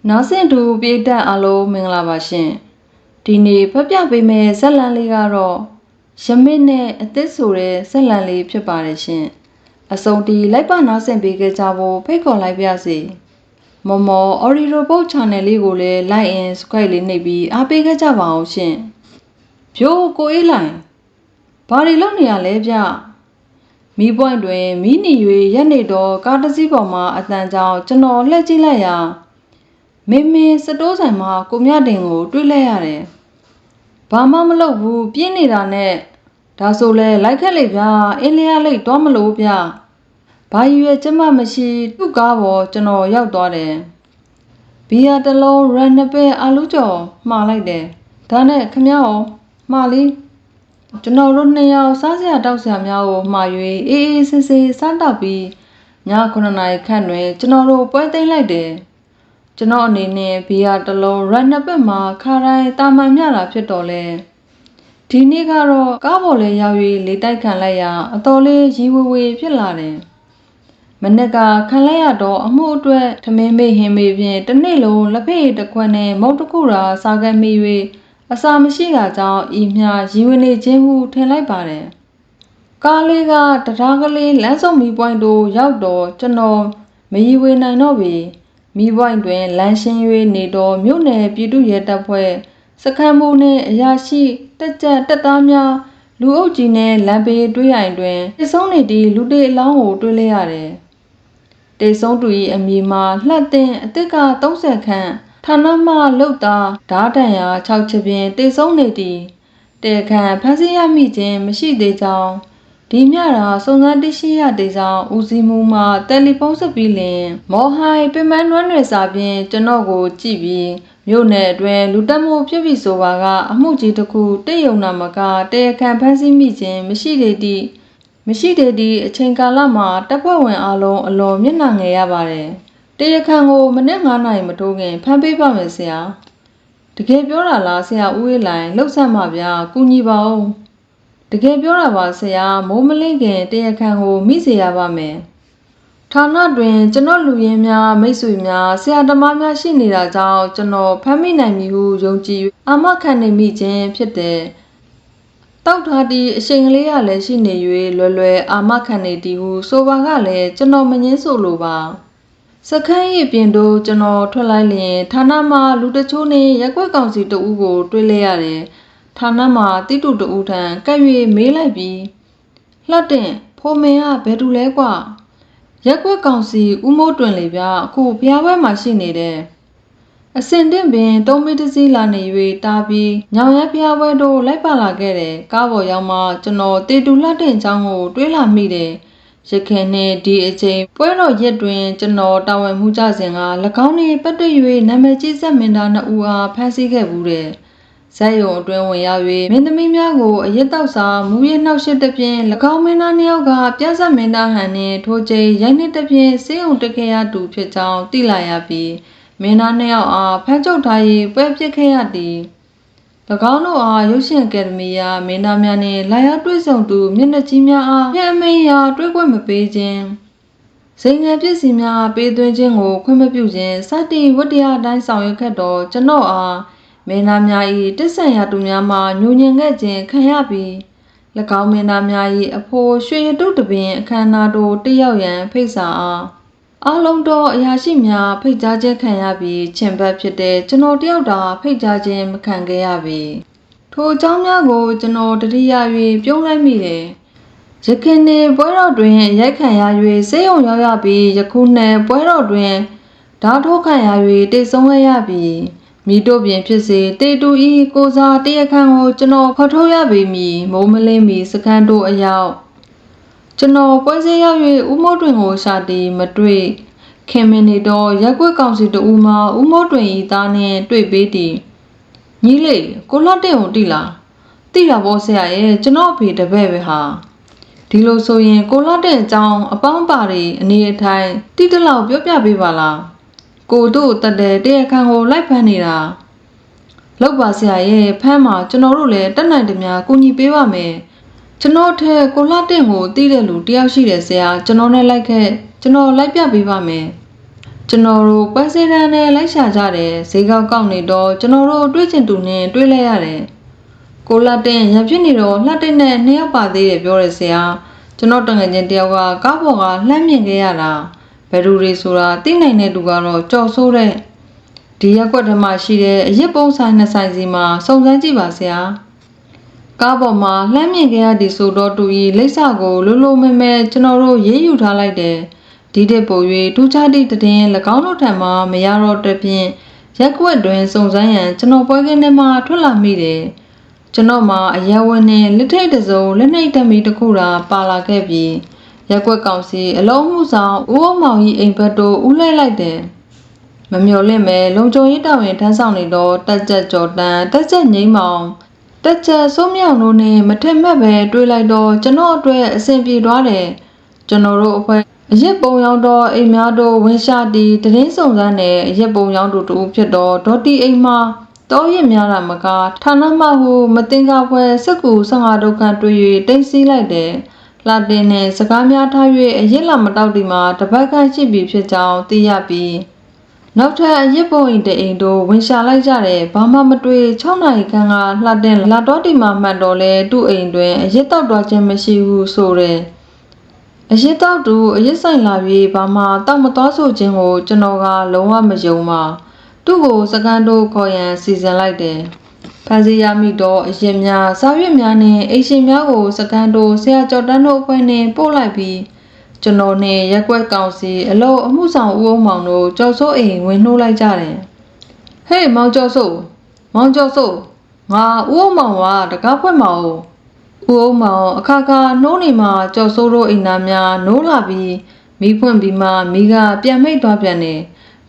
နောက်ဆင့်တူပြေးတက်အားလုံးမင်္ဂလာပါရှင်ဒီနေ့ဖတ်ပြပေးမယ့်ဇက်လန်လေးကတော့ရမစ်နဲ့အသစ်ဆိုတဲ့ဇက်လန်လေးဖြစ်ပါတယ်ရှင်အစုံတီလိုက်ပါနောက်ဆင့်ပေးခဲ့ကြဖို့ဖိတ်ခေါ်လိုက်ပါစီမော်မော် Audio Book Channel လေးကိုလည်း Like and Subscribe လေးနှိပ်ပြီးအားပေးခဲ့ကြပါအောင်ရှင်ဖြိုးကိုအေးလိုင်ဘာတွေလုပ်နေရလဲဗျမီးပွိုင်းတွင်မီးနီ၍ရက်နေတော့ကားတစ်စီးပေါ်မှာအတန်ကြောင်ကျွန်တော်လှည့်ကြည့်လိုက်ရာမင်းစတိုးဆိုင်မှာကိုမြတင်ကိုတွေ့လိုက်ရတယ်။ဘာမှမလုပ်ဘူးပြင်းနေတာနဲ့ဒါဆိုလဲလိုက်ခက်လေဗျာအင်းလျားလိတ်တော့မလို့ဗျ။ဘာရွယ်ကျမမရှိသူ့ကားပေါ်ကျွန်တော်ရောက်သွားတယ်။ဘီယာတစ်လုံးရန်နပဲအာလူကျော်မှားလိုက်တယ်။ဒါနဲ့ခမရောမှားလေးကျွန်တော်တို့နှစ်ယောက်စားစရာတောက်စရာများကိုမှား၍အေးအေးဆေးဆေးစားတော့ပြီးည9 နာရီခန့်တွင်ကျွန်တော်တို့ပွဲသိမ်းလိုက်တယ်။ကျွန်တော်အနေနဲ့ဘီယာတစ်လုံးရန်နပဲမှာခါတိုင်းတာမန်မြတာဖြစ်တော့လဲဒီနေ့ကတော့ကားပေါ်လေးရောက်၍လေတိုက်ခံလိုက်ရအတော်လေးရီဝဝေဖြစ်လာတယ်မနေ့ကခံလိုက်ရတော့အမှုအတွက်ထမင်းမေးဟင်းမေးဖြင့်တစ်နေ့လုံးလက်ဖေးတစ်ခွက်နဲ့မုတ်တစ်ခုသာစားခဲ့မိ၍အစာမရှိတာကြောင့်ဤမြရီဝနေခြင်းဟုထင်လိုက်ပါတယ်ကားလေးကတရားကလေးလမ်းစုံမီပွိုင်းတို့ရောက်တော့ကျွန်တော်မရီဝနိုင်တော့ပြီမီးပွိုင်းတွင်လမ်းရှင်း၍နေတော်မြို့နယ်ပြည်သူ့ရဲတပ်ဖွဲ့စခန်းမှုနှင့်အရာရှိတက်ကြတက်သားများလူအုပ်ကြီးနှင့်လမ်းဘေးတွေ့ရန်တွင်တိဆုံးနေသည့်လူတေအလောင်းကိုတွေ့လိုက်ရတယ်။တိဆုံးသူ၏အမည်မှာလှတင်အသက်က30ခန့်ဌာနမှလုတ်သားဓားတန်ရာ6ချက်ဖြင့်တိဆုံးနေသည်တေခန့်ဖမ်းဆီးရမိခြင်းမရှိသေးကြောင်းဒီမြတာစုံစမ်းသိရှိရတဲ့ကြောင့်ဦးစီးမှုမှတယ်လီဖုန်းဆက်ပြီးလင်မော်ဟိုင်ပင်မနွမ်းနယ်စာဖြင့်ကျွန်တော်ကိုကြည့်ပြီးမြို့နယ်အတွင်းလူတက်မှုဖြစ်ပြီးဆိုပါကအမှုကြီးတစ်ခုတိတ်ယုံနာမကတရားခံဖမ်းဆီးမိခြင်းမရှိသေးသည့်အချိန်ကာလမှာတပ်ဖွဲ့ဝင်အလုံးအလွန်မျက်နှာငယ်ရပါတယ်တရားခံကိုမနေ့9 နာရီမထိုးခင်ဖမ်းပေးပါမယ်ဆရာတကယ်ပြောတာလားဆရာဦးအေးလိုင်လှုပ်ဆက်မှာဗျာကူညီပါဦးတကယ်ပြောတာပါဆရာမိုးမလင်းခင်တရားခံကိုမိစေရပါမယ်ဌာနတွင်ကျွန်တော်လူရင်းများမိတ်ဆွေများဆရာသမားများရှိနေတာကြောင့်ကျွန်တော်ဖမ်းမိနိုင်မည်ဟုယုံကြည်အာမခံနေမိခြင်းဖြစ်တယ်တောက်ထားသည့်အချိန်ကလေးရလည်းရှိနေ၍လွယ်အာမခံနေသည်ဟုဆိုပါကလည်းကျွန်တော်မငင်းဆိုလိုပါစခန်း၏ပြင်တို့ကျွန်တော်ထွက်လိုက်လျင်ဌာနမှလူတချို့နှင့်ရက်ွက်ကောင်စီတအူးကိုတွေ့လိုက်ရတယ်ဌာနမှာတိတုတဦးထံကပ်၍မေးလိုက်ပြီးလှတင်ဖိုမင်ကဘယ်သူလဲကွာရက်ွက်ကောင်စီဦးမိုးတွင်လေဗျအခုဘုရားဘက်မှာရှိနေတယ်အစင်တင့်ပင်3 မိနစ်စီလာနေ၍တားပြီးညောင်ရက်ဘုရားဘက်တို့လိုက်ပါလာခဲ့တယ်ကားပေါ်ရောက်မှကျွန်တော်တေတူလှတင်ချောင်းကိုတွေးလာမိတယ်ရခင်နှင့်ဒီအချိန်ပွဲတော်ရက်တွင်ကျွန်တော်တာဝန်မှုကြစဉ်က၎င်းနှင့်ပတ်သက်၍နာမည်ကြီးဆက်မင်းသား2 ဦးအားဖမ်းဆီးခဲ့ဘူးတယ်ဇက်ရုံအတွင်းဝင်ရောက်၍မင်းသမီးများကိုအရက်တောက်စာမူရနှောက်ရှစ်တဖြင့်၎င်းမင်းသား2 ယောက်ကပြဿမင်းသားဟန်နှင့်ထိုကျိရိုက်နှင့်တဖြင့်စေးုံတက်ခဲ့ရသူဖြစ်ကြောင်းသိလာရပြီးမင်းသား2 ယောက်အားဖမ်းချုပ်ထား၍ပွဲပစ်ခဲ့ရသည်၎င်းတို့အားရုပ်ရှင်အကယ်ဒမီယာမင်းသားများနှင့်လာရောက်တွေ့ဆုံသူမျက်နှာကြီးများအားပြအမိန်ရာတွေ့ခွင့်မပေးခြင်းစိန်ငံပစ္စည်းများပေးသွင်းခြင်းကိုခွင့်မပြုခြင်းစတဲ့ဝတ္တရားအတိုင်းဆောင်ရွက်ခဲ့တော့ကျွန်တော်အားမင်းသားများ၏တစ္ဆန်ရသူများမှညှို့ညင်ခဲ့ခြင်းခံရပြီး၎င်းမင်းသားများ၏အဖိုးရွှေရတုတပင်အခမ်းအနားတို့တက်ရောက်ရန်ဖိတ်စာအားလုံးသောအရာရှိများဖိတ်ကြားခြင်းခံရပြီးချင်ဘတ်ဖြစ်တဲ့ကျွန်တော်တယောက်သာဖိတ်ကြားခြင်းမခံခဲ့ရပြီထိုအကြောင်းများကိုကျွန်တော်တတိယ၍ပြုံးလိုက်မိတယ်ရခင်နေပွဲတော်တွင်ရိုက်ခံရ၍စေးုံရောက်ရပြီးယခုနှစ်ပွဲတော်တွင်ဓာတ်ထိုးခံရ၍တိတ်ဆုံးခဲ့ရပြီးမိတို့ပြင်ဖြစ်စေတေတူဤကိုစားတရားခံကိုကျွန်တော်ဖော်ထုတ်ရပေမည်မိုးမလင်းမီစခန်းတို့အရောက်ကျွန်တော်ပွဲစည်းရောက်၍ဦးမိုးတွင်ကိုရှာသည်မတွေ့ခင်မင်းနေတော့ရက်ွက်ကောင်စီတဦးမှဦးမိုးတွင်ဤသားနှင့်တွေ့ပေးသည်ညီလေးကိုလှတဲ့ကိုတိလားတိတာပေါ့ဆရာရဲ့ကျွန်တော်အဖေတပည့်ပဲဟာဒီလိုဆိုရင်ကိုလှတဲ့အကြောင်းအပေါင်းပါတွေအနေအထိုင်တိတလောက်ပြောပြပေးပါလားကိုတို့တတဲ့တရားခံကိုလိုက်ဖမ်းနေတာ လောက်ပါဆရာရဲ့ဖမ်းမှာကျွန်တော်တို့လည်းတက်နိုင်တများကူညီပေးပါမယ်ကျွန်တော်ထဲကိုလှတင့်ကိုတီးတဲ့လူတယောက်ရှိတယ်ဆရာကျွန်တော်နဲ့လိုက်ခဲ့ကျွန်တော်လိုက်ပြပေးပါမယ်ကျွန်တော်တို့ပန်းစည်းတန်းနဲ့လိုက်ရှာကြတယ်ဈေးကောက်ကောက်နေတော့ကျွန်တော်တို့တွေ့ချင်သူနဲ့တွေ့လဲရတယ်ကိုလှတင့်ရံဖြစ်နေတော့လှတင့်နဲ့နှစ်ယောက်ပါသေးတယ်ပြောရဆရာကျွန်တော်တငယ်ချင်းတယောက်ကကားပေါ်ကလှမ်းမြင်ခဲ့ရတာဘယ်သူတွေဆိုတာသိနိုင်တဲ့သူကတော့ကြော်ဆိုးတဲ့ဒီရက်ကွက်ထဲမှာရှိတဲ့အရစ်ပုံးဆိုင်နှစ်ဆိုင်စီမှာစုံစမ်းကြည့်ပါဆရာကားပေါ်မှာလှမ်းမြင်ခဲ့ရသည်ဆိုတော့တူဤလိပ်စာကိုလိုလိုမဲမဲကျွန်တော်တို့ရေးယူထားလိုက်တယ်ဒီတဲ့ပုံ၍ထူးခြားသည့်တည်င်း၎င်းတို့ထံမှမရတော့တဲ့ဖြင့်ရက်ကွက်တွင်စုံစမ်းရန်ကျွန်တော်ပွဲကင်းထဲမှထွက်လာမိတယ်ကျွန်တော်မှာအရက်ဝဲနဲ့လက်ထိတ်တစုံလက်နှိပ်တမီတစ်ခုသာပါလာခဲ့ပြီးရက်ကွက်ကောင်စီအလုံးမှုဆောင်ဦးအောင်မောင်ကြီးအိမ်ဘက်တို့ဦးလိုက်လိုက်တယ်မမျော်လင့်မဲ့လုံခြုံရေးတာဝန်ထမ်းဆောင်နေတော့တက်ကြကြော်တန်တက်ကြငိမ့်မောင်တက်ကြစိုးမြောင်တို့နဲ့မထက်မှတ်ပဲတွေးလိုက်တော့ကျွန်တော်အတွက်အဆင်ပြေသွားတယ်ကျွန်တော်တို့အဖွဲ့အရက်ပုံရောင်းတော့အိမ်များတို့ဝင်းရှာတီတရင်စုံစမ်းနဲ့အရက်ပုံရောင်းတို့တူဖြစ်တော့ဒေါ်တီအိမ်မှာတောရစ်များတာမကဌာနမှဟုမတင်ကားပွဲစက်ကူ15ဒုက္ခတွေ့၍တိတ်ဆီးလိုက်တယ်လာတင်နဲ့စကားများထား၍အရက်လာမတောက်ဒီမှာတပတ်ခန့်ရှိပြီဖြစ်ကြောင်းသိရပြီးနောက်ထပ်အရက်ပုံအိမ်တအိမ်တို့ဝင်ရှာလိုက်ကြတယ်ဘာမှမတွေ့6နာရီခန့်ကလှတင်လာတော့ဒီမှာမှန်တော့လဲသူ့အိမ်တွင်အရက်တောက်သွားခြင်းမရှိဘူးဆိုတယ်အရက်တောက်သူအရက်ဆိုင်လာပြီးဘာမှတောက်မသွားဆိုခြင်းကိုကျွန်တော်ကလုံးဝမယုံပါသူ့ကိုစကန်တို့ခေါ်ရန်စီစဉ်လိုက်တယ်ဖန်စီရမိတော့အရက်များစားရွက်များနဲ့အိမ်ရှင်များကိုစကန်တို့ဆရာကျော်တန်းတို့အဖွဲ့နဲ့ပို့လိုက်ပြီးကျွန်တော်နဲ့ရက်ကွက်ကောင်စီအလို့အမှုဆောင်ဦးအောင်မောင်တို့ကြော်စိုးအိမ်ဝင်နှိုးလိုက်ကြတယ်ဟေးမောင်ကျော်စိုးငါဦးအောင်မောင်ကတကားဖွင့်မအောင်ဦးအောင်မောင်အခါခါနှိုးနေမှကြော်စိုးတို့အိမ်သားများနိုးလာပြီးမီးဖွင့်ပြီးမှမီးကပြန်မိတ်သွားပြန်တယ်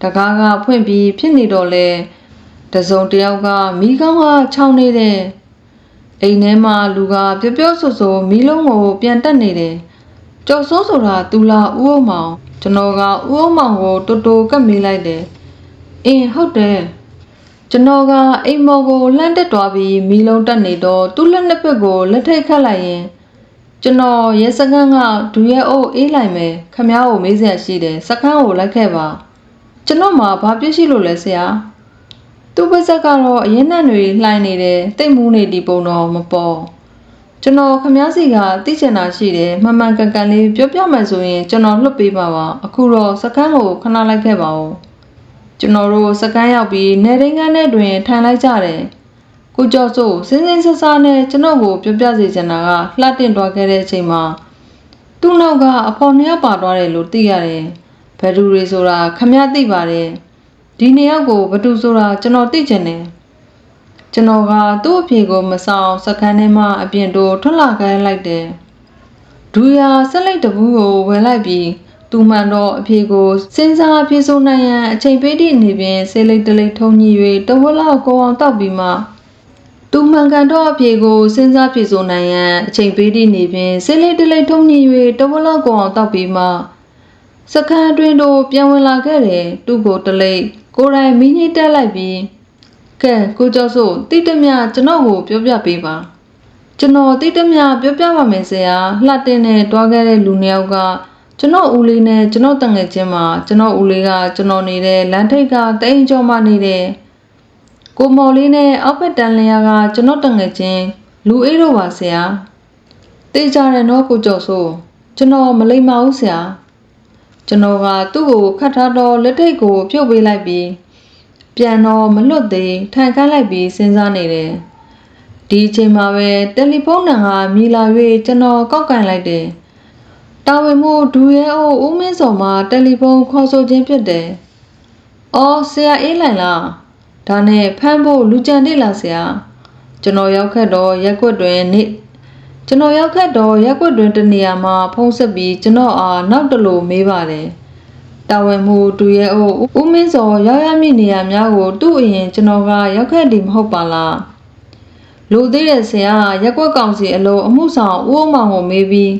တကားကဖွင့်ပြီးဖြစ်နေတော့လဲတစုံတယောက်ကမီးကောင်းကချောင်းနေတယ်အိမ်ထဲမှာလူကပျော့ပျော့ဆိုဆိုမီးလုံးကိုပြန်တက်နေတယ်ကျော်စိုးဆိုတာသူလားဦးအောင်မောင်ကျွန်တော်ကဦးအောင်မောင်ကိုတိုးတိုးကပ်မိလိုက်တယ်အင်းဟုတ်တယ်ကျွန်တော်ကအိမ်မော်ကိုလှမ်းတက်သွားပြီးမီးလုံးတက်နေတော့သူ့လက်နှစ်ဖက်ကိုလက်ထိတ်ခတ်လိုက်ရင်ကျွန်တော်ရဲစခန်းကဒူရဲအိုးအေးလိုက်မယ်ခမ ्या ကိုမေးစရာရှိတယ်စခန်းကိုလိုက်ခဲ့ပါကျွန်တော်မှာဘာပြစ်ရှိလို့လဲဆရာသူ့ပါဇက်ကတော့အရင်နဲ့တွေလှိုင်းနေတယ်တိတ်မူးနေဒီပုံတော့မပေါ်ကျွန်တော်ခမားစီကသိချင်တာရှိတယ်မှန်မှန်ကန်ကန်လေးပြောပြမှဆိုရင်ကျွန်တော်လွတ်ပေးပါပါအခုတော့စကန်းကိုခဏလိုက်ခဲ့ပါဦးကျွန်တော်တို့စကန်းရောက်ပြီးနေရင်းကန်းနဲ့တွင်ထိုင်လိုက်ကြတယ်ကိုကျော်စိုးစင်းစင်းဆဆနဲ့ကျွန်တော်ကိုပြောပြစေချင်တာကလှတင်သွားခဲ့တဲ့အချိန်မှာသူ့နောက်ကအဖော်နှစ်ယောက်ပါသွားတယ်လို့သိရတယ်ဘယ်သူတွေဆိုတာခမည်းသိပါတယ်ဒီနှစ်ယောက်ကိုဘယ်သူဆိုတာကျွန်တော်သိချင်တယ်ကျွန်တော်ကသူ့အဖေကိုမဆောင်စခန်းထဲမှာအပြင်တို့ထွက်လာခိုင်းလိုက်တယ်ဒူယာဆက်လိုက်တပူးကိုဝယ်လိုက်ပြီးသူမှန်တော့အဖေကိုစဉ်းစားပြေဆိုနိုင်ရန်အချိန်ပေးသည့်အနေဖြင့်ဆေးလိတ်တလိတ်ထုံညှိ၍တဝက်လောက်ကိုအောင်တောက်ပြီးမှသူမှန်ကန်တော့အဖေကိုစဉ်းစားပြေဆိုနိုင်ရန်အချိန်ပေးသည့်အနေဖြင့်ဆေးလိတ်တလိတ်ထုံညှိ၍တဝက်လောက်ကိုအောင်တောက်ပြီးမှစခန်းအတွင်းတို့ပြန်ဝင်လာခဲ့တယ်သူ့ကိုတလိတ်ကိုယ်တိုင်မီးညှိတက်လိုက်ပြီးကဲကိုကျော်စိုးတိတမြကျွန်တော်ကိုပြောပြပေးပါကျွန်တော်တိတမြပြောပြပါမယ်ဆရာလှတင်နဲ့တွားခဲ့တဲ့လူနှစ်ယောက်ကကျွန်တော်ဦးလေးနဲ့ကျွန်တော်တငယ်ချင်းမှာကျွန်တော်ဦးလေးကကျွန်တော်နေတဲ့လမ်းထိပ်ကတအိမ်ကျော်မှနေတယ်ကိုမော်လေးနဲ့အောက်ဘက်တန်လျာကကျွန်တော်တငယ်ချင်းလူအေးတော့ပါဆရာတေးကြတယ်နော်ကိုကျော်စိုးကျွန်တော်မလိမ္မာဘူးဆရာကျွန်တော်ကသူ့ကိုခတ်ထားတော့လက်ထိပ်ကိုပြုတ်ပေးလိုက်ပြီးပြန်တော့မလွတ်သေးထိုင်ခန့်လိုက်ပြီးစဉ်းစားနေတယ်ဒီအချိန်မှာပဲတယ်လီဖုန်းနံကမြည်လာ၍ကျွန်တော်ကောက်ကင်လိုက်တယ်တာဝန်မှုဒူရဲအိုးဦးမင်းစော်မှာတယ်လီဖုန်းခေါ်ဆိုခြင်းဖြစ်တယ်အော်ဆရာအေးလိုက်လားဒါနဲ့ဖမ်းဖို့လူကြံတိလားဆရာကျွန်တော်ရောက်ခဲ့တော့ရက်ကွက်တွင်တနေရာမှာဖုန်းဆက်ပြီးကျွန်တော်အားနောက်တလို့မေးပါတယ်တာဝန်မှုဒူရဲအိုးဦးမင်းစော်ရောက်ရမည့်နေရာများကိုသူ့အရင်ကျွန်တော်ကရောက်ခဲ့တယ်မဟုတ်ပါလားလူသေးတဲ့ဆရာရက်ကွက်ကောင်စီအလို့အမှုဆောင်ဦးအောင်မောင်ကိုမေးပြီး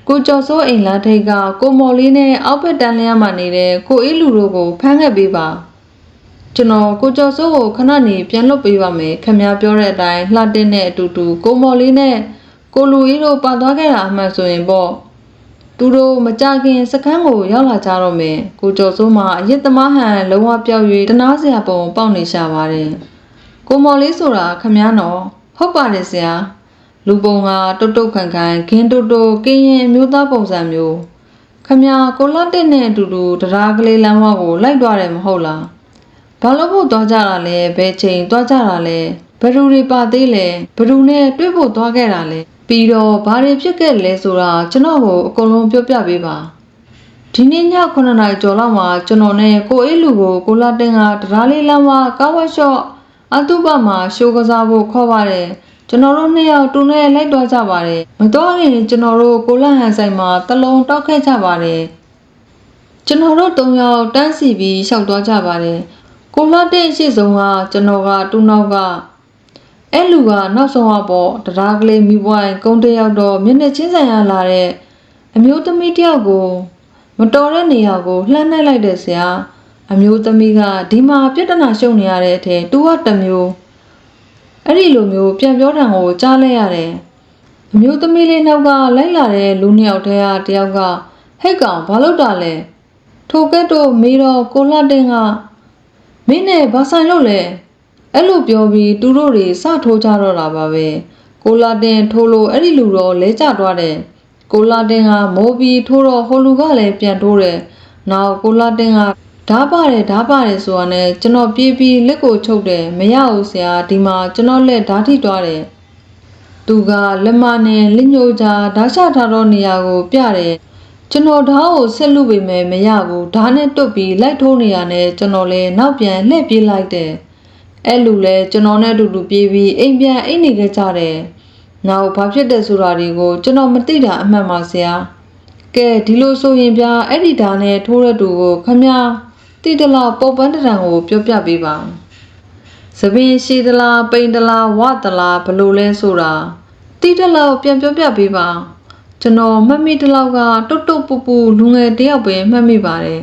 ကိုကျော်စိုးအိမ်လာထိတ်ကကိုမော်လေးနဲ့အောက်ဘက်တန်းလျားမှနေတဲ့ကိုအေးလူတို့ကိုဖမ်းခဲ့ပေးပါ ကျွန်တော်ကိုကျော်စိုးကိုခဏနေပြန်လွတ်ပေးပါမယ်ခင်ဗျားပြောတဲ့အတိုင်းလှတဲ့နဲ့အတူတူကိုမော်လေးနဲ့ကိုလူကြီးတို့ပါသွားခဲ့တာအမှန်ဆိုရင်ပေါ့သူတို့မကြခင်စခန်းကိုရောက်လာကြတော့မယ်ကိုကျော်စိုးမှာအရစ်သမားဟန်လုံးဝပြောက်၍တနာစရာပုံပေါက်နေရှာပါတယ်ကိုမော်လေးဆိုတာခင်ဗျားနော်ဟုတ်ပါတယ်ဆရာလူပုံကတုတ်တုတ်ခန့်ခန့်ခင်းတုတ်တုတ်ကင်းရင်အမျိုးသားပုံစံမျိုးခင်ဗျားကိုလှတဲ့နဲ့အတူတူတရားကလေးလမ်းဝကိုလိုက်သွားတယ်မဟုတ်လားဘာလို့ဖို့သွားကြတာလဲဘယ်ချိန်သွားကြတာလဲဘယ်သူတွေပါသေးလဲဘယ်သူနဲ့တွေ့ဖို့သွားခဲ့တာလဲပြီးတော့ဘာတွေဖြစ်ခဲ့လဲဆိုတာကျွန်တော်ကိုအကုန်လုံးပြောပြပေးပါဒီနေ့ည9နာရီကျော်လောက်မှာကျွန်တော်နဲ့ကိုအေးလူကိုကိုလာတင်ကတရားလေးလမ်းဝကားဝက်ရှော့အတုပမှာရှိုးကစားဖို့ခေါ်ပါတယ်ကျွန်တော်တို့နှစ်ယောက်တူနဲ့လိုက်သွားကြပါတယ်မတော်ရင်ကျွန်တော်တို့ကိုလာဟန်ဆိုင်မှာတလုံးတောက်ခဲ့ကြပါတယ်ကျွန်တော်တို့3ယောက်တန်းစီပြီးရှောက်သွားကြပါတယ်ကိုလာတဲ့အရှိဆုံးကကျွန်တော်ကတူနောက်ကအဲ့လူကနောက်ဆုံးပေါ့တရားကလေးမိပွိုင်းကုန်းတယောက်တော့မျက်နှာချင်းဆိုင်ရလာတဲ့အမျိုးသမီးတယောက်ကိုမတော်တဲ့နေရာကိုလှမ်းနှိုက်လိုက်တဲ့ဆရာအမျိုးသမီးကဒီမှာပြဿနာရှုံနေရတဲ့အထက်သူကတမျိုးအဲ့ဒီလိုမျိုးပြန်ပြောတာကိုကြားလိုက်ရတယ်အမျိုးသမီးလေးနောက်ကလိုက်လာတဲ့လူနှစ်ယောက်တည်းကတယောက်ကဟဲ့ကောင်ဘာလုပ်တာလဲထိုကဲ့သို့မေးတော့ကိုလှတင်ကမင်းနဲ့ဘာဆိုင်လို့လဲအဲ့လိုပြောပြီးသူတို့တွေစထိုးကြတော့တာပါပဲကိုလာတင်ထိုးလို့အဲ့ဒီလူတော့လဲကျသွားတယ်ကိုလာတင်ကမိုးပြီးထိုးတော့ဟိုလူကလည်းပြန်ထိုးတယ်နောက်ကိုလာတင်ကဓားပါတယ်ဆိုတာနဲ့ကျွန်တော်ပြေးပြီးလက်ကိုချုပ်တယ်မရဘူးဆရာဒီမှာကျွန်တော်လက်ဓားထိသွားတယ်သူကလက်မနဲ့လက်ညှိုးကြားဓာတ်ချထားတော့နေရာကိုပြတယ်ကျွန်တော်ဓာတ်ကိုဆက်လူပေမဲ့မရဘူးဓာတ်နဲ့တွတ်ပြီးလိုက်ထိုးနေရနဲ့ကျွန်တော်လည်းနောက်ပြန်လှည့်ပြေးလိုက်တယ်အဲ့လူလဲကျွန်တော်နဲ့အတူတူပြေးပြီးအိမ်ပြန်အိမ်နေခဲ့ကြတယ်နောက်ဘာဖြစ်တယ်ဆိုတာတွေကိုကျွန်တော်မသိတာအမှန်ပါဆရာကဲဒီလိုဆိုရင်ဗျာအဲ့ဒီဓာတ်နဲ့ထိုးတဲ့သူကိုခမတိတလားပုံပန်းတံကိုပြောပြပေးပါသပင်ရှိတလားပိန်တလားဝတလားဘလို့လဲဆိုတာတိတလားပြန်ပြောပြပေးပါကျွန်တော်မှတ်မိတလောက်ကတုတ်တုတ်ပူပူလူငယ်တယောက်ပဲမှတ်မိပါတယ်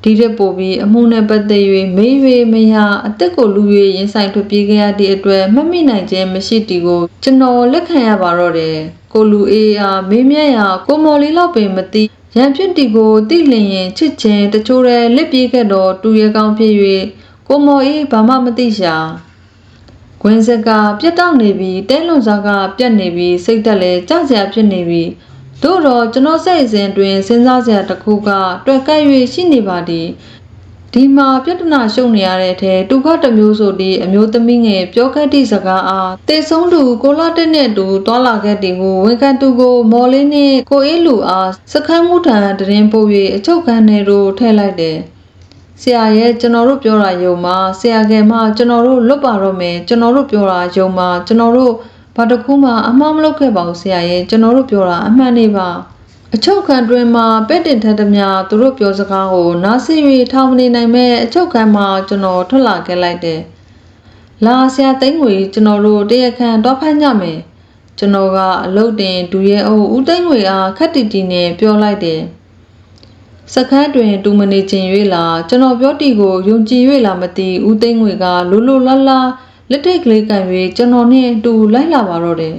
ဒီတဲ့ပို့ပြီးအမှုနဲ့ပတ်သက်၍မေး၍မရအသက်ကိုလူ၍ရင်ဆိုင်ထွက်ပြေးခဲ့ရတဲ့အတွက်မှတ်မိနိုင်ခြင်းမရှိတီကိုကျွန်တော်လက်ခံရပါတော့တယ်ကိုလူအေးအားမေးမြန်းရာကိုမော်လီလောက်ပင်မသိရန်ဖြစ်တီကိုတိလင်ရင်ချစ်ချင်းတချို့ရဲလက်ပြေးခဲ့တော့တူရဲကောင်းဖြစ်၍ကိုမော်အေးဘာမှမသိရှာခွင်းစက်ကပြတ်တောက်နေပြီးတဲလွန်စားကပြတ်နေပြီးစိတ်တက်လဲကြောက်စရာဖြစ်နေပြီးတို့တော့ကျွန်တော်စိတ်အစဉ်တွင်စဉ်းစားစရာတစ်ခုကတွေ့ကပ်၍ရှိနေပါသည်ဒီမှာပြဿနာရှုံနေရတဲ့အထဲတူခတစ်မျိုးဆိုသည့်အမျိုးသမီးငယ်ပြောခဲ့သည့်စကားအားတေဆုံးသူကိုလာတက်နဲ့တူတွာလာခဲ့သည်ဟုဝန်ခံသူကိုမော်လေးနှင့်ကိုအေးလူအားစခန်းမှုထံတရင်ပို့၍အချုပ်ခန်းထဲသို့ထည့်လိုက်တယ်ဆရာရဲ့ကျွန်တော်တို့ပြောတာယုံမှာဆရာကမှကျွန်တော်တို့လွတ်ပါတော့မယ်ကျွန်တော်တို့ပြောတာယုံမှာကျွန်တော်တို့ဘာတခုမှအမှားမလုပ်ခဲ့ပါဘူးဆရာရဲ့ကျွန်တော်တို့ပြောတာအမှန်နေပါအချုပ်ခန်းတွင်မှာပဲ့တင်ထက်သမျှသူတို့ပြောစကားကိုနားဆင်၍ထောင်မနေနိုင်မဲ့အချုပ်ခန်းမှာကျွန်တော်ထွက်လာခဲ့လိုက်တယ်လာဆရာသိန်းငွေကျွန်တော်တို့တရခန့်တော့ဖမ်းကြမယ်ကျွန်တော်ကအလုတ်တင်ဒူရဲအိုးဦးသိန်းငွေအားခက်တီတီနဲ့ပြောလိုက်တယ်စခန်းတွင်တူမနေခြင်း၍လာကျွန်တော်ပြောတီကိုယုံကြည်၍လာမသိဦးသိန်းငွေကလိုလိုလာလာလက်ထိတ်ကလေးကန်၍ကျွန်တော်နဲ့တူလိုက်လာပါတော့တယ်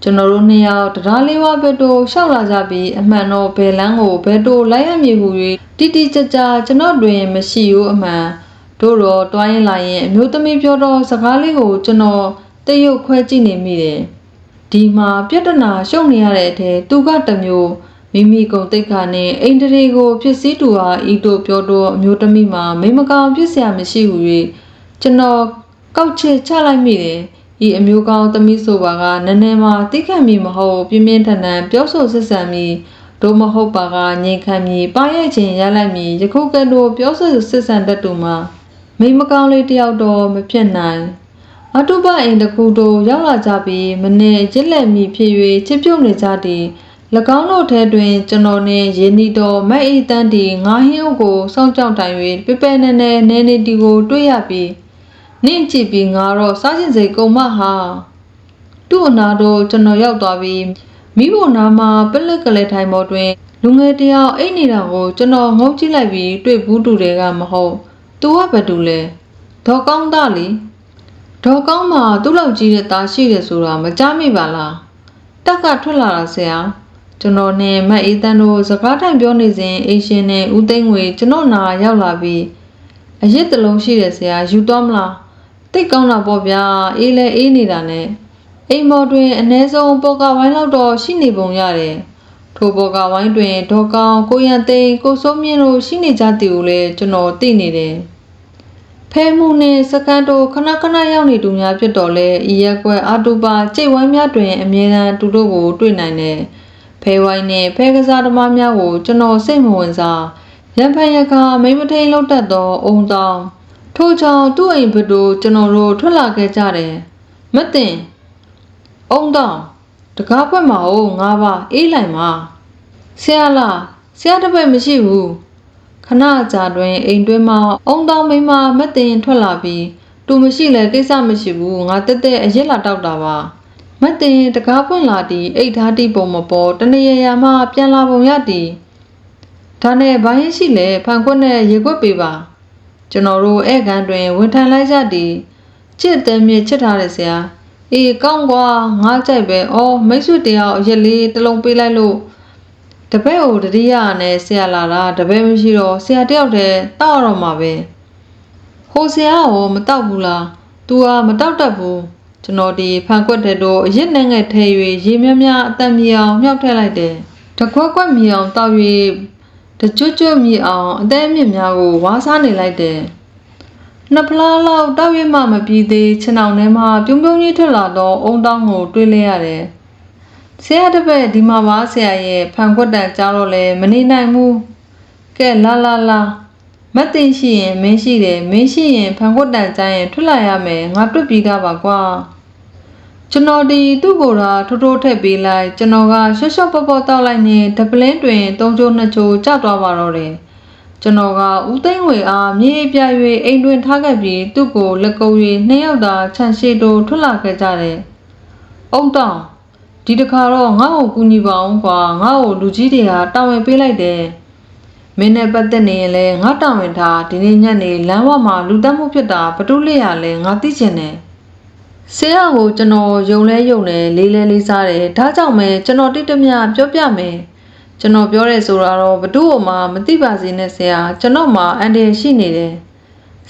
ကျွန်တော်တို့နှစ်ယောက်တရားလေးဝဘက်တို့ရှောက်လာကြပြီးအမှန်တော့ဘယ်လန်းကိုဘယ်တို့လိုက်ရမည်ဟူ၍တိတိကျကျကျွန်တော်တွင်မရှိဘူးအမှန်တို့တော့တွားရင်လာရင်အမျိုးသမီးပြောတော့စကားလေးကိုကျွန်တော်တရုတ်ခွဲကြည့်နေမိတယ်ဒီမှာပြဿနာရှုံနေရတဲ့အထဲသူကတမျိုးမိမိကုံတိတ်ခါနဲ့အိန္ဒြေကိုဖြစ်စည်းသူဟာဤတို့ပြောတော့အမျိုးသမီးမှာမိမကောင်ဖြစ်เสียမရှိဟူ၍ကျွန်တော်ကောက်ချစ်ချလိုက်မိတယ်ဤအမျိုးကောင်းသမီးဆိုပါကနည်းနည်းမှတိခတ်မိမဟုတ်ပြင်းပြင်းထန်ထန်ပြောဆိုဆက်ဆံမိတို့မဟုတ်ပါကငြိမ်ခံမိပါရဲ့ချင်းရလိုက်မိယခုကဲ့သို့ပြောဆိုဆက်ဆံတတ်သူမှာမိမကောင်းလေးတယောက်တော့မဖြစ်နိုင်အတုပအိမ်တစ်ခုတို့ရောက်လာကြပြီးမနေ့ရစ်လက်မိဖြစ်၍ချစ်ပြုတ်နေကြသည်၎င်းတို့ထဲတွင်ကျွန်တော်နှင့်ရင်းနှီးသောမက်ဤတန်းတီငါးဟင်းအုပ်ကိုစောင့်ကြောက်တိုင်၍ပြပဲနဲနဲနေနေတီကိုတွေ့ရပြီးနင့်ကြည့်ပြီးငါတော့စားချင်စိတ်ကုန်မဟာသူ့အနာတို့ကျွန်တော်ရောက်သွားပြီးမိဖို့နာမှာပလက်ကလေးထိုင်ပေါ်တွင်လူငယ်တယောက်အိတ်နေတာကိုကျွန်တော်ငုံကြည့်လိုက်ပြီးတွေ့ဘူးတူတွေကမဟုတ်သူကဘယ်သူလဲ ဒေါ်ကောင်းသားလေဒေါ်ကောင်းမှာသူ့လောက်ကြီးတဲ့သားရှိတယ်ဆိုတာမကြားမိပါလားတက်ကထွက်လာတာဆရာကျွန်တော်နဲ့မတ်အေးတန်းတို့စကားထိုင်ပြောနေစဉ်အေရှင်နဲ့ဦးသိန်းငွေကျွန်တော်နာရောက်လာပြီးအရစ်တလုံးရှိတယ်ဆရာယူသွားမလားတိတ်ကောင်းတာပေါ့ဗျာအေးလဲအေးနေတာနဲ့အိမ်မော်တွင်အ ਨੇ ဆုံးပေါ်ကဝိုင်းလောက်တော့ရှိနေပုံရတယ်ထိုပေါ်ကဝိုင်းတွင်ဒေါ်ကောင်းကိုရန်သိန်းကိုစိုးမြင့်တို့ရှိနေကြသည်ကိုလည်းကျွန်တော်သိနေတယ်ဖဲမှုနှင့်စကန်တို့ခဏခဏရောက်နေသူများဖြစ်တော်လဲဤရက်ကွယ်အာတူပါကြိတ်ဝိုင်းများတွင်အမြဲတမ်းသူတို့ကိုတွေ့နိုင်တယ်ဖဲဝိုင်းနှင့်ဖဲကစားသမားများကိုကျွန်တော်စိတ်မဝင်စားရံဖန်ရခါမိမထိန်လောက်တတ်သောအုံတောင်ထို့ကြောင့်သူ့အိမ်ဘက်သို့ကျွန်တော်တို့ထွက်လာခဲ့ကြတယ်မတင်အုံတောင်တကားဖွက်မအောင်ငါပါအေးလိုက်မှာဆရာလားဆရာတပည့်မရှိဘူးခဏကြာတွင်အိမ်တွင်းမှအုံတောင်မိမမတင်ထွက်လာပြီးသူမရှိလဲကိစ္စမရှိဘူးငါတက်တက်အရက်လာတောက်တာပါမတင်တကားဖွင့်လာသည်အိတ်ထားတိပုံမပေါ်တနေရာမှပြန်လာပုံရသည်ဒါနဲ့ဘာရင်ရှိလဲဖန်ခွက်နဲ့ရေခွက်ပေးပါကျွန်တော်တို့ဧကန်တွင်ဝန်ထမ်းလိုက်ကြသည်ချစ်တယ်မြေချစ်ထားတယ်ဆရာအေးကောင်းကွာငါကြိုက်ပဲအော်မိတ်ဆွေတယောက်အရက်လေးတစ်လုံးပေးလိုက်လို့တပည့်ကိုတတိယနဲ့ဆရာလာတာတပည့်မရှိတော့ဆရာတယောက်တည်းတောက်တော့မှာပဲဟိုဆရာရောမတောက်ဘူးလား तू ကမတောက်တတ်ဘူးကျွန်တော်ဒီဖန်ခွက်တဲ့တော့အရက်နဲ့ငယ်ထဲ၍ရေမြများအသက်မြေအောင်မြောက်ထည့်လိုက်တယ်တခွက်ခွက်မြေအောင်တောက်၍တကြွကြွမြေအောင်အသက်မြင့်များကိုဝါးစားနေလိုက်တယ်နှစ်ဖလားလောက်တောက်ရမှမပြီးသေးခြေနှောင်ထဲမှာပြုံးပြုံးကြီးထွက်လာတော့အုံတောင်းကိုတွေးလဲရတယ်ဆရာတပည့်ဒီမှာပါဆရာရဲ့ဖန်ခွက်တန်ကြားတော့လဲမနေနိုင်ဘူးကဲလာမသိရှိရင်မင်းရှိတယ်မင်းရှိရင်ဖန်ခွက်တန်ကြားရင်ထွက်လာရမယ်ငါတွေ့ပြီးသားပါကွာကျွန်တော်ဒီသူ့ကိုယ်သာထိုးထိုးထည့်ပေးလိုက်ကျွန်တော်ကရှော့ရှော့ပေါ့ပေါ့တောက်လိုက်နေတပလင်းတွင်3ချိုး2ချိုးကျသွားပါတော့တယ်ကျွန်တော်ကဦးသိန်းငွေအားမြေပြ၍အိမ်တွင်ထားခဲ့ပြီးသူ့ကိုလက်ကုပ်၍နှစ်ယောက်သာခြံရှိတိုးထွက်လာခဲ့ကြတယ်အုံတောင်ဒီတခါတော့ငါ့ကိုကူညီပါအောင်ကွာငါ့ကိုလူကြီးတွေကတာဝန်ပေးလိုက်တယ်မင်းနဲ့ပတ်သက်နေရင်လဲငါတာဝန်ထားဒီနေ့ညနေလမ်းဝမှာလူတက်မှုဖြစ်တာဘတူးလေးရလဲငါသိချင်တယ်ဆရာကိုကျွန်တော်ယုံလဲယုံတယ်လေးလဲလေးစားတယ်ဒါကြောင့်ပဲကျွန်တော်တိတ်တမျှပြောပြမယ်ကျွန်တော်ပြောရဲဆိုတာတော့ဘတူးမှမသိပါစေနဲ့ဆရာကျွန်တော်မှအန်တယ်ရှိနေတယ်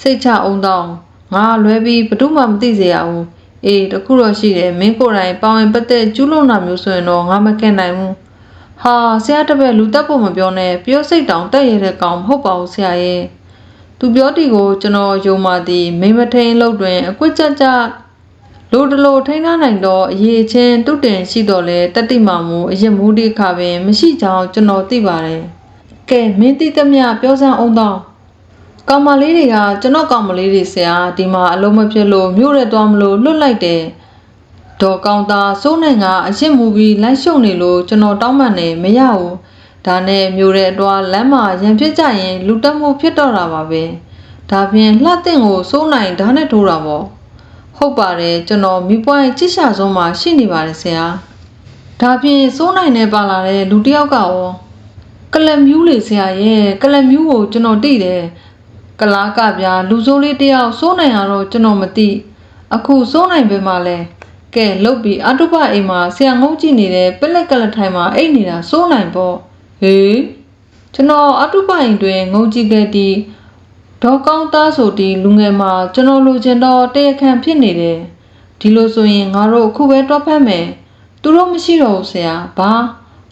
စိတ်ချအောင်တောင်းငါလွဲပြီးဘတူးမှမသိစေရဘူးအေးတခုတော့ရှိတယ်မင်းကိုယ်တိုင်ပေါဝင်ပတ်သက်ကျူးလွန်တာမျိုးဆိုရင်တော့ငါမကန့်နိုင်ဘူးဟာဆရာတပည့်လူတက်ဖို့မပြောနဲ့ပြောစိတ်တောင်တက်ရတဲ့ကောင်မဟုတ်ပါဘူးဆရာရဲ့သူပြောတီကိုကျွန်တော်ယုံပါသည်မိမထိန်လို့တွင်အကွက်ကြကြလိုတလိုထိန်းထားနိုင်တော့အရေးချင်းတုတ်တင်ရှိတော့လဲတတိမာမူအရက်မူးဒီခါပင်မရှိကြောင်းကျွန်တော်သိပါတယ်ကဲမင်းသိသမျှပြောစမ်းအောင်တော့ကောင်မလေးတွေကကျွန်တော်ကောင်မလေးတွေဆရာဒီမှာအလုံးမဖြစ်လို့မြို့ရဲသွားမလို့လွတ်လိုက်တယ်ဒေါ်ကောင်သားစိုးနိုင်ကအရက်မူပြီးလိုက်ရှုံနေလို့ကျွန်တော်တောင်းပန်နေမရဘူးဒါနဲ့မြို့ရဲအတွားလမ်းမှာရံဖြစ်ကြရင်လူတက်မှုဖြစ်တော့တာပါပဲဒါဖြင့်လှတဲ့ကိုစိုးနိုင်ဓာတ်နဲ့ထိုးတာပေါ့ဟုတ်ပါတယ်ကျွန်တော်မိပွိုင်းချစ်ရှာဆုံးမှာရှိနေပါတယ်ဆရာဒါဖြင့်စိုးနိုင်နေပါလာတဲ့လူတစ်ယောက်ကရောကလမြူးလေဆရာရဲ့ကလမြူးကိုကျွန်တော်သိတယ်ကလားကပြလူစိုးလေးတစ်ယောက်စိုးနိုင်ရတော့ကျွန်တော်မသိအခုစိုးနိုင်ပဲမှလဲကဲလုတ်ပြီးအတုပအိမ်မှာဆရာငုံကြည့်နေတဲ့ပလက်ကလထိုင်မှာအိတ်နေတာစိုးနိုင်ပေါ့ဟေးကျွန်တော်အတုပအိမ်တွင်ငုံကြည့်ခဲ့သည်ဒေါ်ကောင်းသားဆိုဒီလူငယ်မှာကျွန်တော်လိုချင်တော့တရခံဖြစ်နေတယ်ဒီလိုဆိုရင်ငါတို့အခုပဲတော့ဖမ်းမယ်သူတို့မရှိတော့ဘူးဆရာဘာ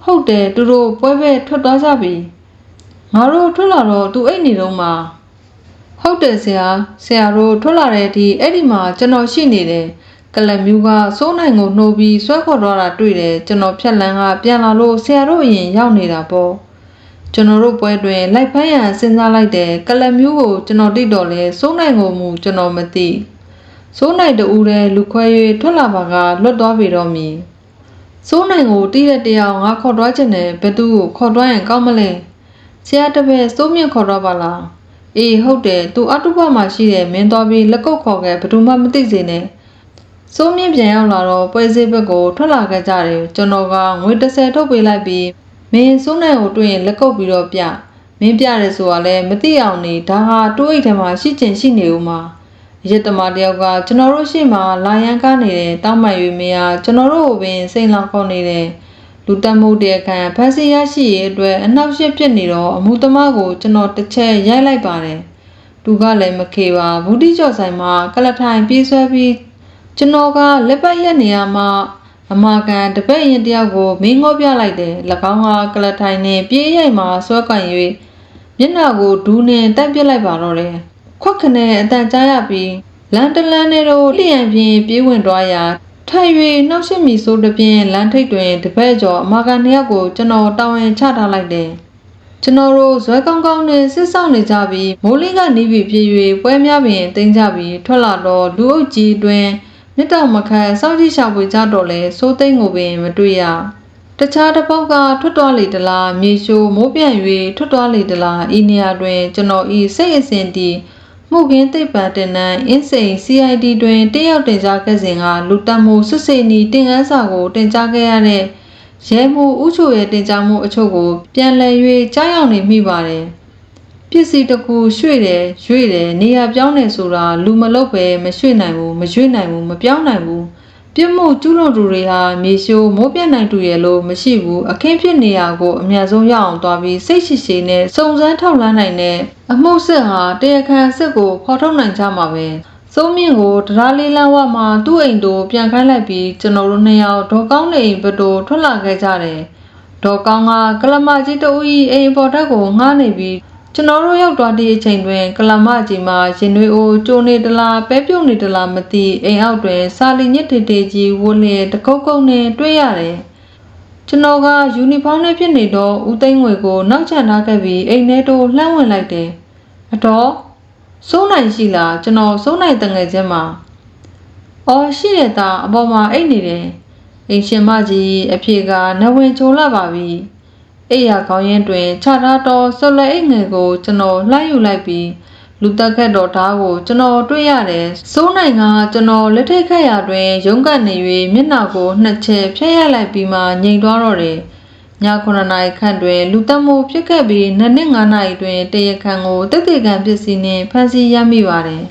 ဟုတ်တယ်သူတို့ပွဲပဲထွက်သွားကြပြီငါတို့ထွက်လာတော့သူအိတ်နေတော့မှာဟုတ်တယ်ဆရာတို့ထွက်လာတဲ့အထိအဲ့ဒီမှာကျွန်တော်ရှိနေတယ်ကလမြူးကစိုးနိုင်ကိုနှိုးပြီးဆွဲခေါ်တော့တာတွေ့တယ်ကျွန်တော်ဖြက်လန်းကပြန်လာလို့ဆရာတို့အရင်ရောက်နေတာပေါ့ကျွန်တော်တို့ပွဲတွင်လိုက်ဖမ်းရန်စဉ်းစားလိုက်တယ်ကလမျိုးကိုကျွန်တော်တိတ်တော့လဲစိုးနိုင်ကိုမူကျွန်တော်မသိစိုးနိုင်တူတဲ့လူခွဲ၍ထွက်လာပါကလွတ်သွားပြီတော့မည်စိုးနိုင်ကိုတီးတဲ့တရားငါခေါ်သွားခြင်းနဲ့ဘသူကိုခေါ်သွားရင်ကောင်းမလဲဆရာတပည့်စိုးမြင့်ခေါ်တော့ပါလားအေးဟုတ်တယ်သူအတုပမှာရှိတယ်မင်းသွားပြီးလက်ကုပ်ခေါ်ခဲ့ဘသူမှမသိစေနဲ့စိုးမြင့်ပြန်ရောက်လာတော့ပွဲစည်းဘက်ကိုထွက်လာခဲ့ကြတယ်ကျွန်တော်ကငွေ30ထုတ်ပေးလိုက်ပြီးမင်းစိုးနိုင်ကိုတွေ့ရင်လက်ကုပ်ပြီးတော့ပြမင်းပြရဲဆိုတာလဲမသိအောင်နေဒါဟာတိုးအိတ်ထဲမှာရှိချင်ရှိနေဦးမှာ ရစ်တမတယောက်ကကျွန်တော်တို့ရှေ့မှာလာရန်ကားနေတယ်တောင်းပန်၍မရကျွန်တော်တို့ကိုပင်စိန်လောင်ခေါ်နေတယ်လူတက်မှုတဲ့ခံဖန်စီရရှိရဲ့အတွက်အနှောက်အယှက်ဖြစ်နေတော့အမှုသမားကိုကျွန်တော်တစ်ချက်ရိုက်လိုက်ပါတယ်သူကလည်းမခေပါဘူးတိကျော်ဆိုင်မှာကလထိုင်ပြေးဆွဲပြီးကျွန်တော်ကလက်ပတ်ရက်နေရမှာအမကန်တပည့်ရင်တယောက်ကိုမင်းငေါပြလိုက်တယ်၎င်းကကလထိုင်နဲ့ပြေးရိုက်မှာဆွဲကင်၍မျက်နှာကိုဒူးနဲ့တက်ပစ်လိုက်ပါတော့တယ်ခွက်ခနဲ့အတန်ကြားရပြီးလန်တလန်နဲ့တော့လျှံပြင်းပြေးဝင်သွားရာထိုင်၍နှောက်ရှက်မိဆိုးတစ်ပြင်းလမ်းထိပ်တွင်တပည့်ကျော်အမကန်နှစ်ယောက်ကိုကျွန်တော်တောင်းရင်ချထားလိုက်တယ်ကျွန်တော်တို့ဇွဲကောင်းကောင်းနဲ့စစ်ဆောင်နေကြပြီးမိုးလင်းကနေပြီးပြေး၍ပွဲများပင်တင်းကြပြီးထွက်လာတော့လူအုပ်ကြီးတွင်မြစ်တောင်မခန့်စောင့်ကြည့်ရှာဖွေကြတော့လဲစိုးသိန်းကိုပင်မတွေ့ရတခြားတစ်ပေါက်ကထွက်သွားလေတလားမြေရှိုးမိုးပြန်၍ထွက်သွားလေတလားဤနေရာတွင်ကျွန်တော်ဤစိတ်အစဉ်တည်မှုခင်းသိပ္ပံတင်နန်းအင်းစိန် CID တွင်တယောက်တင်ကြားခဲ့စဉ်ကလူတက်မှုစစ်စေနီတင်အန်းစာကိုတင်ကြားခဲ့ရတဲ့ရဲမှုဥချိုရဲ့တင်ကြားမှုအချို့ကိုပြန်လည်၍ကြားရောက်နေမိပါတယ်ပစ္စည်းတစ်ခုရွှေ့တယ်ရွေ့တယ်နေရာပြောင်းနေဆိုတာလူမလုပ်ပဲမရွှေ့နိုင်ဘူးမရွေ့နိုင်ဘူးမပြောင်းနိုင်ဘူးပြစ်မှုကျူးလွန်သူတွေဟာမြေရှိုးမိုးပြတ်နိုင်တူရဲ့လို့မရှိဘူးအခင်းဖြစ်နေရာကိုအများဆုံးရောက်အောင်သွားပြီးစိတ်ရှိရှိနဲ့စုံစမ်းထောက်လှမ်းနိုင်တဲ့အမှုစစ်ဟာတရားခံစစ်ကိုဖော်ထုတ်နိုင်ကြမှာပဲစိုးမြင့်ကိုတရားလေးလမ်းဝမှာသူ့အိမ်တို့ပြန်ခိုင်းလိုက်ပြီးကျွန်တော်တို့နှစ်ယောက်ဒေါ်ကောင်းနေအိမ်ဘက်သို့ထွက်လာခဲ့ကြတယ်ဒေါ်ကောင်းကကလမကြီးတူဤအိမ်ပေါ်တက်ကိုငှားနေပြီးကျွန်တော်တို့ရောက်သွားတဲ့အချိန်တွင်ကလမကြီးမှာရင်နွေအိုကျိုးနေတလားပဲပြုတ်နေတလားမသိအိမ်အောက်တွင်စာလီညစ်တေတေကြီးဝတ်လျက်တကုတ်ကုတ်နဲ့တွေ့ရတယ်ကျွန်တော်ကယူနီဖောင်းနဲ့ဖြစ်နေတော့ဦးသိန်းငွေကိုနောက်ချန်ထားခဲ့ပြီးအိမ်ထဲသို့လှမ်းဝင်လိုက်တယ်အတော်စိုးနိုင်ရှိလားကျွန်တော်စိုးနိုင်တငယ်ချင်းမှာအော်ရှိတဲ့သားအပေါ်မှာအိတ်နေတယ်အိမ်ရှင်မကြီးအဖေကနဝင်ချိုလာပါပြီအိယာခေါင်းရင်းတွင်ခြားထားသောဆွလဲအိတ်ငယ်ကိုကျွန်တော်လှမ်းယူလိုက်ပြီးလူတက်ခတ်တော်ဓာတ်ကိုကျွန်တော်တွေ့ရတယ်စိုးနိုင်ကကျွန်တော်လက်ထိတ်ခတ်ရာတွင်ရုံးကန်နေ၍မျက်နှာကိုနှစ်ချက်ဖျက်ရလိုက်ပြီးမှငြိမ်သွားတော့တယ်ည9နာရီခန့်တွင်လူတက်မှုဖြစ်ခဲ့ပြီး2နှစ်5နာရီတွင်တရခန့်ကိုတက်တေကန်ပစ္စည်းနှင့်ဖမ်းဆီးရမိပါတယ်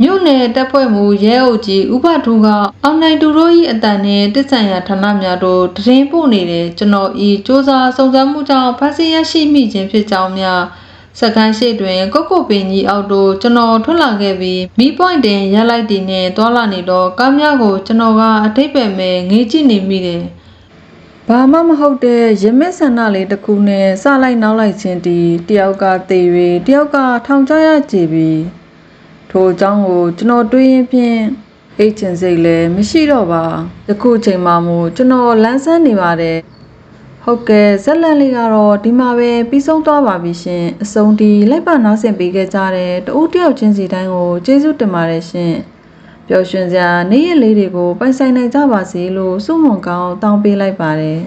မြို့နယ်တပ်ဖွဲ့မှုရဲအုပ်ကြီးဥပထုကအောင်နိုင်သူတို့၏အတန်နှင့်တစ်ဆန်ရာဌာနများတို့တရင်ပို့နေတဲ့ကျွန်တော်ဤစ조사စုံစမ်းမှုကြောင့်ဖမ်းဆီးရရှိမိခြင်းဖြစ်ကြောင်းများစကန်ရှိတွင်ကုတ်ကုတ်ပင်ကြီးအောက်သို့ကျွန်တော်ထွက်လာခဲ့ပြီးမီးပွိုင်တင်ရလိုက်တည်နှင့်သွာလာနေတော့ကားများကိုကျွန်တော်ကအထိပ္ပယ်မဲ့ငေးကြည့်နေမိတယ်ဘာမှမဟုတ်တဲ့ရမစ်ဆန္ဒလေးတစ်ခုနဲ့စလိုက်နောက်လိုက်ချင်းတယောက်ကသေ၍တယောက်ကထောင်ချရကြပြီထိုအကြောင်းကိုကျွန်တော်တွေးရင်ဖြင့်အိတ်ချင်စိတ်လည်းမရှိတော့ပါယခုချိန်မှမို့ကျွန်တော်လမ်းဆန်းနေပါတယ်ဟုတ်ကဲ့ဇက်လန်လေးကတော့ဒီမှာပဲပြီးဆုံးသွားပါပြီရှင်အဆုံးထိလိုက်ပါနားဆင်ပေးခဲ့ကြတဲ့တဦးတယောက်ချင်းစီတိုင်းကိုကျေးဇူးတင်ပါတယ်ရှင်ပျော်ရွှင်စရာနေ့ရက်လေးတွေကိုပိုင်ဆိုင်နိုင်ကြပါစေလို့ဆုမွန်ကောင်းတောင်းပေးလိုက်ပါတယ်